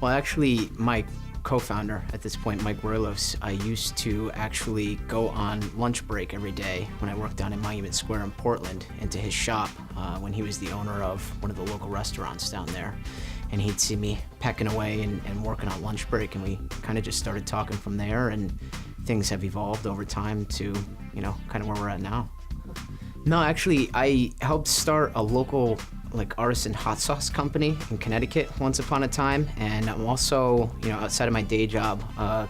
Well, actually, my co-founder at this point, Mike Roylos, I used to actually go on lunch break every day when I worked down in Monument Square in Portland into his shop when he was the owner of one of the local restaurants down there. And he'd see me pecking away and working on lunch break, and we kind of just started talking from there, and things have evolved over time to, kind of where we're at now. No, actually, I helped start a local artisan hot sauce company in Connecticut once upon a time, and I'm also, outside of my day job,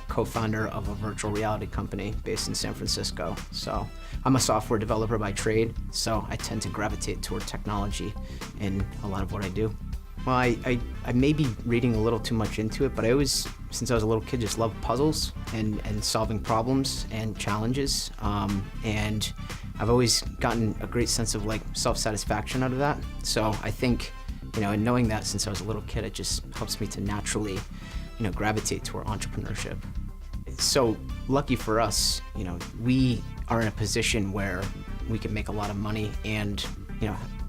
co-founder of a virtual reality company based in San Francisco. So I'm a software developer by trade, so I tend to gravitate toward technology in a lot of what I do. Well, I may be reading a little too much into it, but I always, since I was a little kid, just loved puzzles and solving problems and challenges. And I've always gotten a great sense of self-satisfaction out of that. So I think, in knowing that since I was a little kid, it just helps me to naturally, gravitate toward entrepreneurship. So lucky for us, we are in a position where we can make a lot of money and,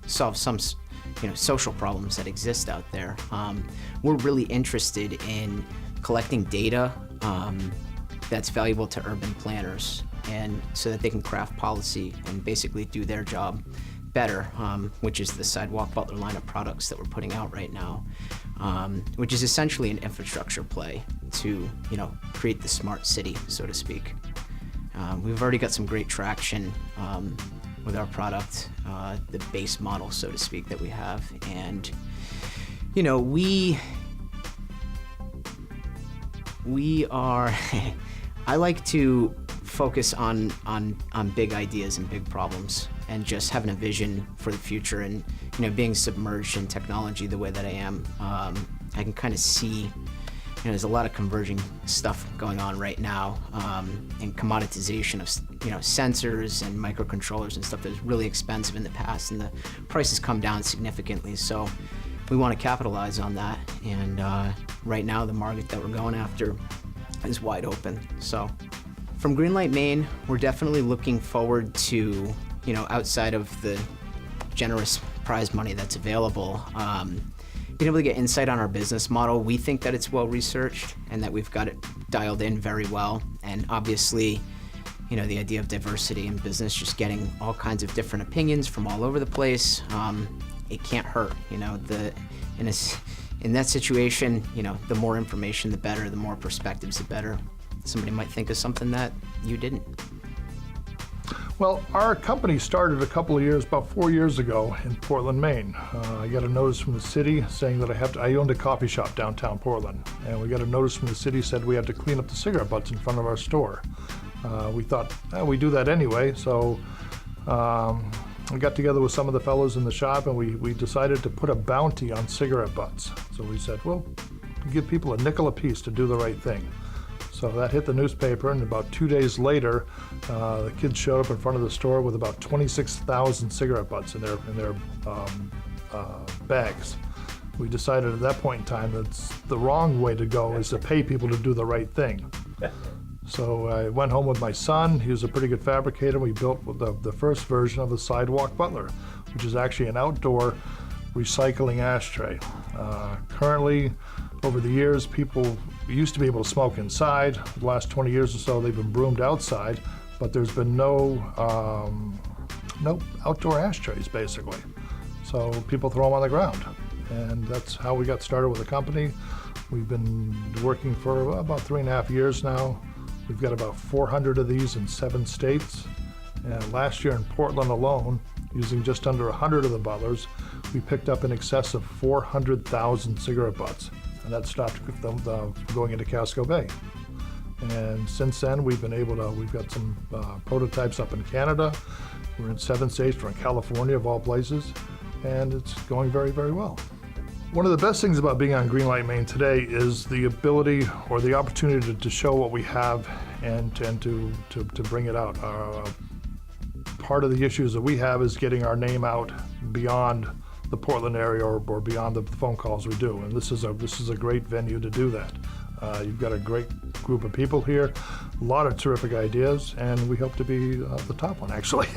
solve some social problems that exist out there. We're really interested in collecting data that's valuable to urban planners, and so that they can craft policy and basically do their job better, which is the Sidewalk Butler line of products that we're putting out right now, which is essentially an infrastructure play to create the smart city, so to speak. We've already got some great traction with our product, the base model, so to speak, that we have. And, we are, I like to focus on big ideas and big problems and just having a vision for the future, and, being submerged in technology the way that I am, I can kind of see there's a lot of converging stuff going on right now, and commoditization of sensors and microcontrollers and stuff that was really expensive in the past, and the prices come down significantly. So we want to capitalize on that, and right now the market that we're going after is wide open. So from Greenlight, Maine, we're definitely looking forward to, outside of the generous prize money that's available, being able to get insight on our business model. We think that it's well researched and that we've got it dialed in very well. And obviously, the idea of diversity in business, just getting all kinds of different opinions from all over the place, it can't hurt. In that situation, the more information, the better. The more perspectives, the better. Somebody might think of something that you didn't. Well, our company started about 4 years ago in Portland, Maine. I got a notice from the city saying that I owned a coffee shop downtown Portland, and we got a notice from the city said we had to clean up the cigarette butts in front of our store. We thought, we do that anyway, so we got together with some of the fellows in the shop, and we decided to put a bounty on cigarette butts. So we said, well, give people a nickel a piece to do the right thing. So that hit the newspaper, and about 2 days later, the kids showed up in front of the store with about 26,000 cigarette butts in their bags. We decided at that point in time that the wrong way to go is to pay people to do the right thing. So I went home with my son. He was a pretty good fabricator. We built the first version of the Sidewalk Butler, which is actually an outdoor recycling ashtray. Currently, over the years, people used to be able to smoke inside. The last 20 years or so, they've been broomed outside, but there's been no outdoor ashtrays, basically. So people throw them on the ground. And that's how we got started with the company. We've been working for about 3.5 years now. We've got about 400 of these in 7 states. And last year in Portland alone, using just under 100 of the Butlers, we picked up in excess of 400,000 cigarette butts. And that stopped them going into Casco Bay. And since then, we've got some prototypes up in Canada. We're in 7 states. We're in California, of all places. And it's going very, very well. One of the best things about being on Greenlight, Maine today is the ability or the opportunity to show what we have and to bring it out. Part of the issues that we have is getting our name out beyond the Portland area or beyond the phone calls we do, and this is a great venue to do that. You've got a great group of people here, a lot of terrific ideas, and we hope to be the top one, actually.